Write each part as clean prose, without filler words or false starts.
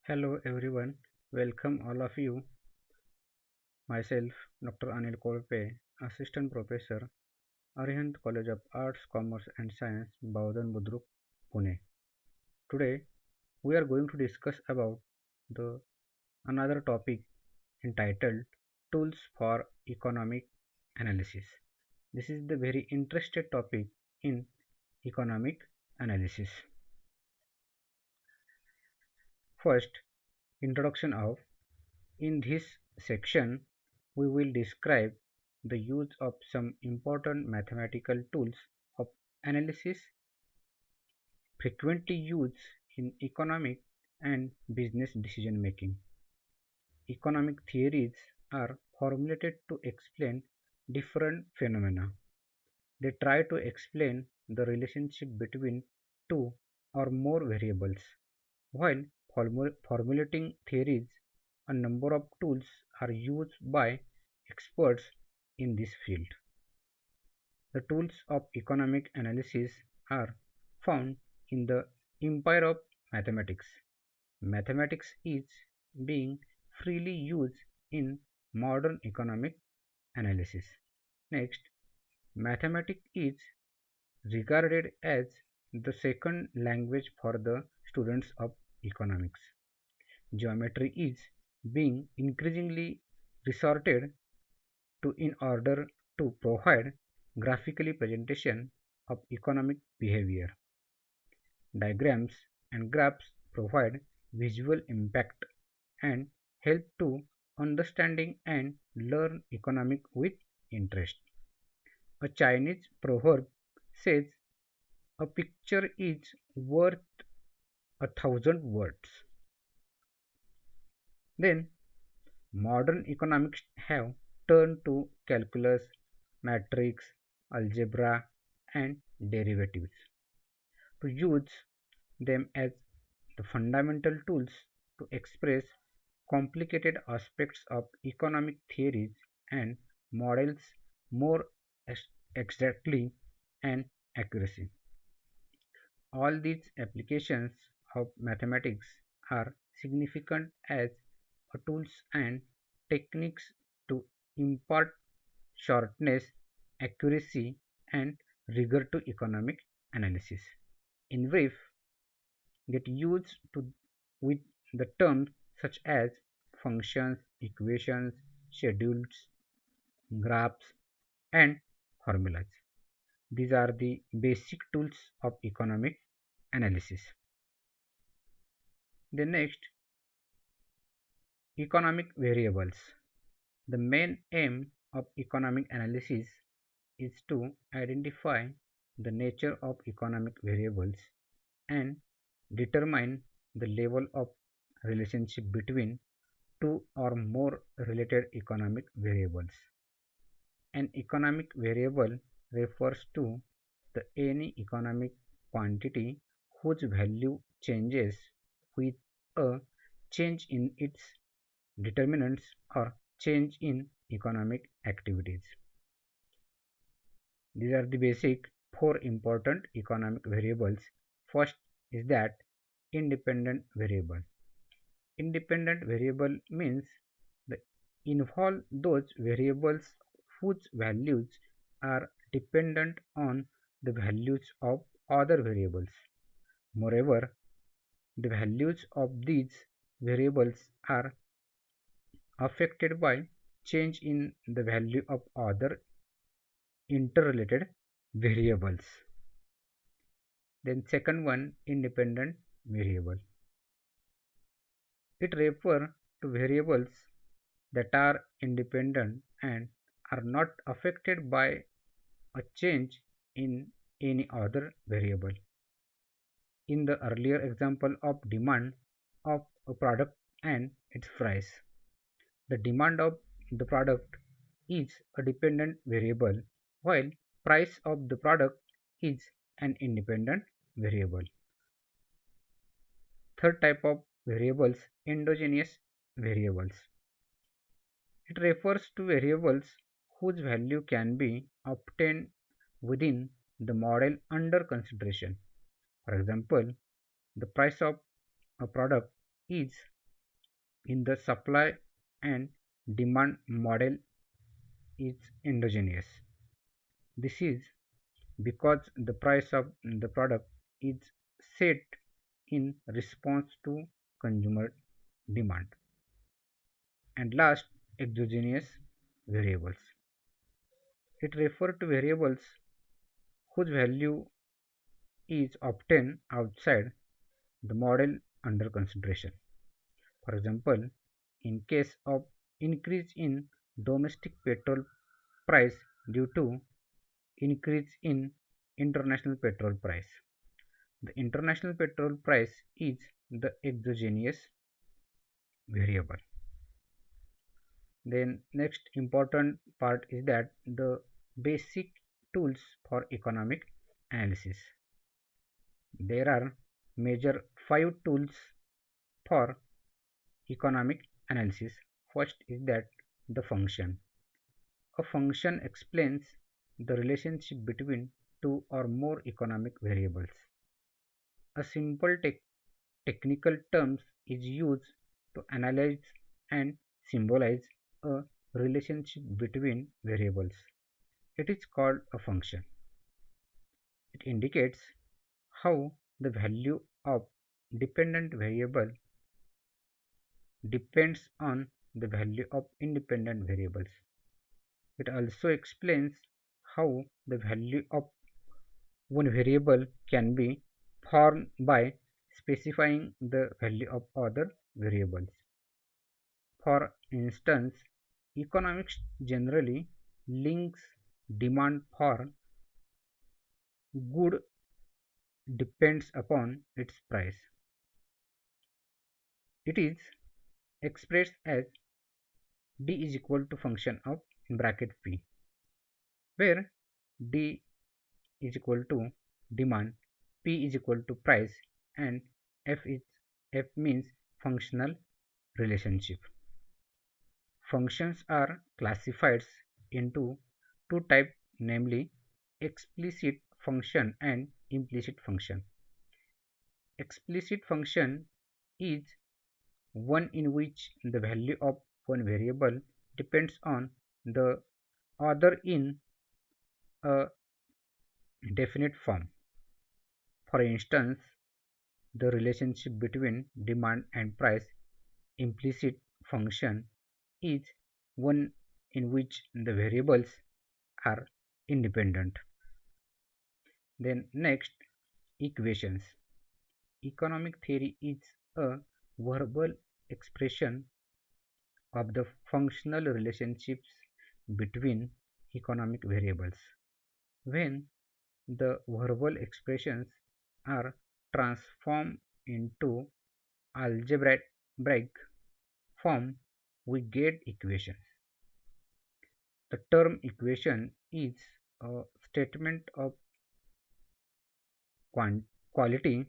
Hello everyone, welcome all of you. Myself, Dr. Anil Kolpe, Assistant Professor, Arihant College of Arts, Commerce and Science, Baudan Budruk, Pune. Today, we are going to discuss about the another topic entitled Tools for Economic Analysis. This is the very interested topic in economic analysis. First, introduction of. In this section, we will describe the use of some important mathematical tools of analysis frequently used in economic and business decision making. Economic theories are formulated to explain different phenomena. They try to explain the relationship between two or more variables. While formulating theories, a number of tools are used by experts in this field. The tools of economic analysis are found in the empire of mathematics. Mathematics is being freely used in modern economic analysis. Next, mathematics is regarded as the second language for the students of economics. Geometry is being increasingly resorted to in order to provide graphically presentation of economic behavior. Diagrams and graphs provide visual impact and help to understanding and learn economic with interest. A Chinese proverb says a picture is worth a thousand words. Then modern economics have turned to calculus, matrix, algebra, and derivatives to use them as the fundamental tools to express complicated aspects of economic theories and models more exactly and accuracy. All these applications of mathematics are significant as tools and techniques to impart sharpness, accuracy, and rigor to economic analysis. In brief, get used to with the terms such as functions, equations, schedules, graphs, and formulas. These are the basic tools of economic analysis. The next, economic variables. The main aim of economic analysis is to identify the nature of economic variables and determine the level of relationship between two or more related economic variables. An economic variable refers to any economic quantity whose value changes with a change in its determinants or change in economic activities. These are the basic four important economic variables. First is that independent variable. Independent variable means the involve those variables whose values are dependent on the values of other variables. Moreover, the values of these variables are affected by change in the value of other interrelated variables. Then second one, independent variable. It refers to variables that are independent and are not affected by a change in any other variable. In the earlier example of demand of a product and its price, the demand of the product is a dependent variable while price of the product is an independent variable. Third type of variables, endogenous variables. It refers to variables whose value can be obtained within the model under consideration. For example, the price of a product is in the supply and demand model is endogenous. This is because the price of the product is set in response to consumer demand. And last, exogenous variables. It refers to variables whose value is obtained outside the model under consideration. For example, in case of increase in domestic petrol price due to increase in international petrol price. The international petrol price is the exogenous variable. Then next important part is that the basic tools for economic analysis. There are major 5 tools for economic analysis. First is that the function. A function explains the relationship between two or more economic variables. A simple technical term is used to analyze and symbolize a relationship between variables. It is called a function. It indicates how the value of dependent variable depends on the value of independent variables. It also explains how the value of one variable can be formed by specifying the value of other variables. For instance, economics generally links demand for good depends upon its price. It is expressed as d is equal to function of in bracket p, where d is equal to demand, p is equal to price, and f means functional relationship. Functions are classified into two types, namely explicit function and implicit function. Explicit function is one in which the value of one variable depends on the other in a definite form. For instance, the relationship between demand and price. Implicit function is one in which the variables are independent. Then next, equations. Economic theory is a verbal expression of the functional relationships between economic variables. When the verbal expressions are transformed into algebraic form, we get equations. The term equation is a statement of quality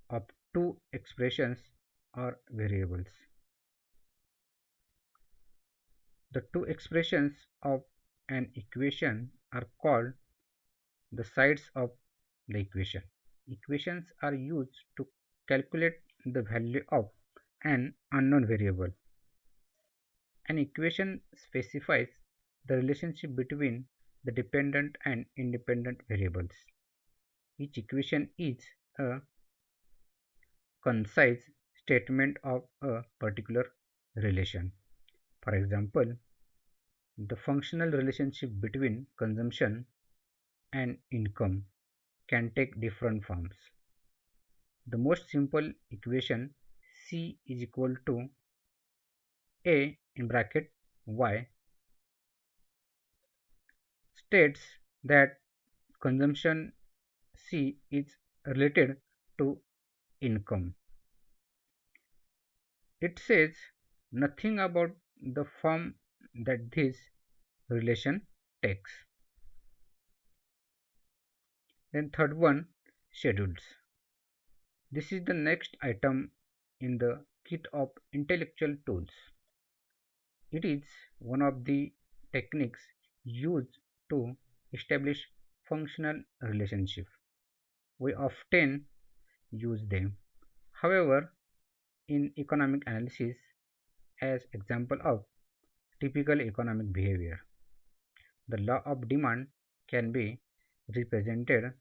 of two expressions or variables. The two expressions of an equation are called the sides of the equation. Equations are used to calculate the value of an unknown variable. An equation specifies the relationship between the dependent and independent variables. Each equation is a concise statement of a particular relation. For example, the functional relationship between consumption and income can take different forms. The most simple equation C is equal to A in bracket Y states that consumption C is related to income. It says nothing about the form that this relation takes. Then third one, schedules. This is the next item in the kit of intellectual tools. It is one of the techniques used to establish functional relationship. We often use them. However, in economic analysis as example of typical economic behavior. The law of demand can be represented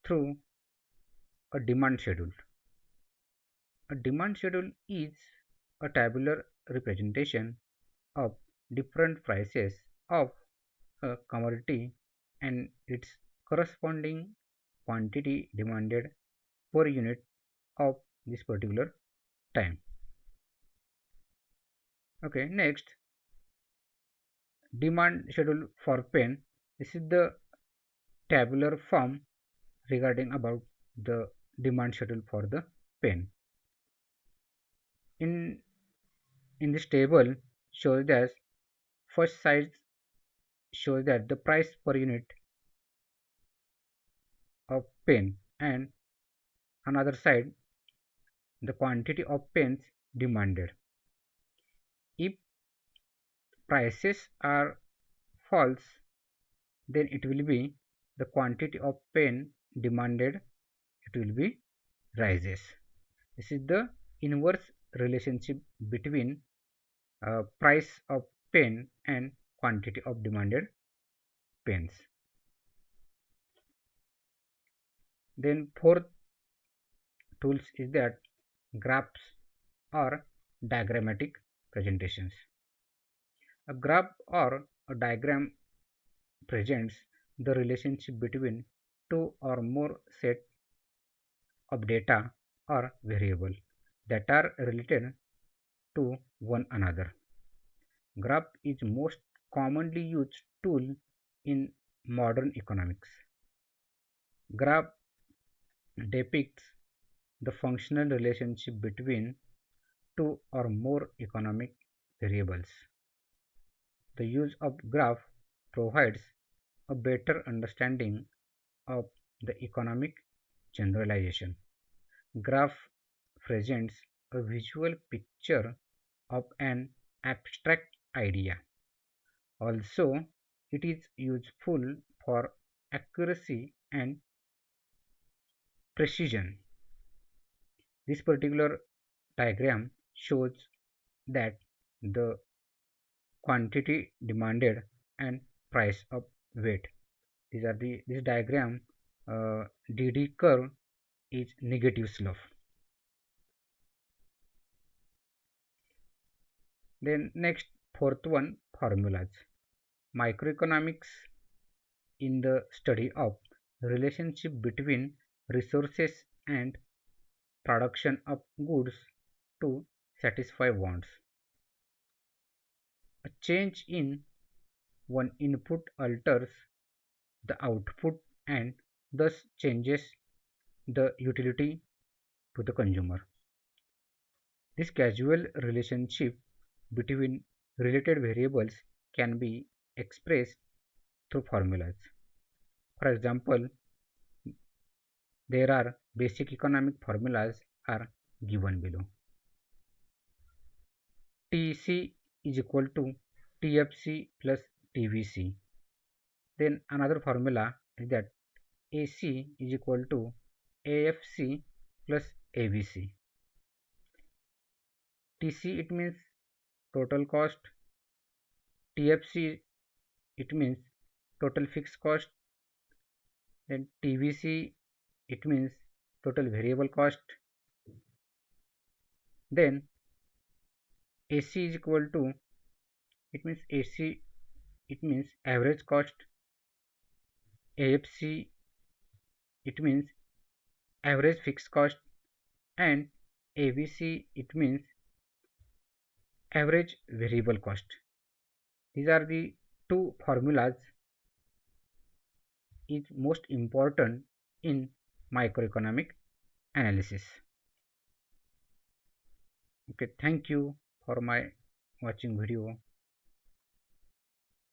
through a demand schedule. A demand schedule is a tabular representation of different prices of a commodity and its corresponding quantity demanded per unit of this particular time. Okay, next, demand schedule for pen. This is the tabular form regarding about the demand schedule for the pen. In this table shows that first side shows that the price per unit of pen, and another side the quantity of pens demanded. If prices are false, then it will be the quantity of pen demanded, it will be rises. This is the inverse relationship between price of pen and quantity of demanded pens. Then fourth tools is that graphs or diagrammatic presentations. A graph or a diagram presents the relationship between two or more set of data or variable that are related to one another. Graph is most commonly used tool in modern economics. Graph depicts the functional relationship between two or more economic variables. The use of graph provides a better understanding of the economic generalization. Graph presents a visual picture of an abstract idea. Also, it is useful for accuracy and precision. This particular diagram shows that the quantity demanded and price of weight. This diagram DD curve is negative slope. Then next, fourth one, formulas. Microeconomics in the study of relationship between resources and production of goods to satisfy wants. A change in one input alters the output and thus changes the utility to the consumer. This causal relationship between related variables can be expressed through formulas. For example, there are basic economic formulas are given below. TC is equal to TFC plus TVC. Then another formula is that AC is equal to AFC plus ABC. TC it means total cost, TFC it means total fixed cost, then TVC it means total variable cost, then AC is equal to AC it means average cost, AFC it means average fixed cost, and ABC it means average variable cost. These are the two formulas is most important in microeconomic analysis. Okay, thank you for my watching video.